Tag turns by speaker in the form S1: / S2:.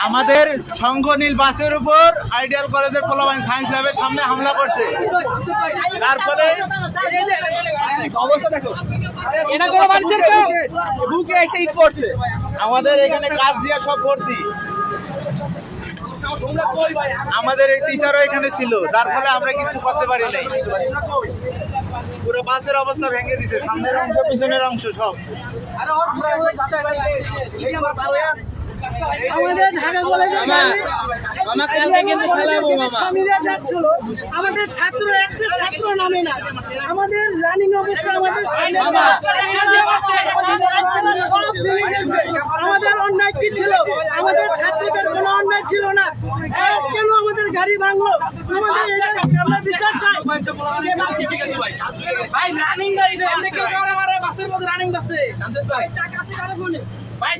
S1: আমাদের শঙ্খনীল বাসের উপর আইডিয়াল কলেজের পোলাপাইন সায়েন্স ল্যাবের সামনে হামলা করছে। তার ফলে আমাদের এখানে কাজ দিয়ে সব ভর্তি। আমাদের টিচারও এখানে ছিল, যার ফলে আমরা কিছু করতে পারি নাই। পুরো বাসের অবস্থা ভেঙে দিছে, সামনের অংশ পিছনের অংশ সব।
S2: আমাদের ঢাকা কলেজের স্বামীরা যাচ্ছিল, আমাদের ছাত্র একটা ছাত্র নামে না, আমাদের রানিং অবস্থা আমাদের সব ভেঙে গেছে। আমাদের অন্যায় কি ছিল? আমাদের ছাত্রদের কোনো অন্যায় ছিল না, কেন আমাদের গাড়ি ভাঙলো? আমাদের আমরা বিচার চাই। ভাই রানিং গাড়ি বাসের মধ্যে রানিং বাসে ভাই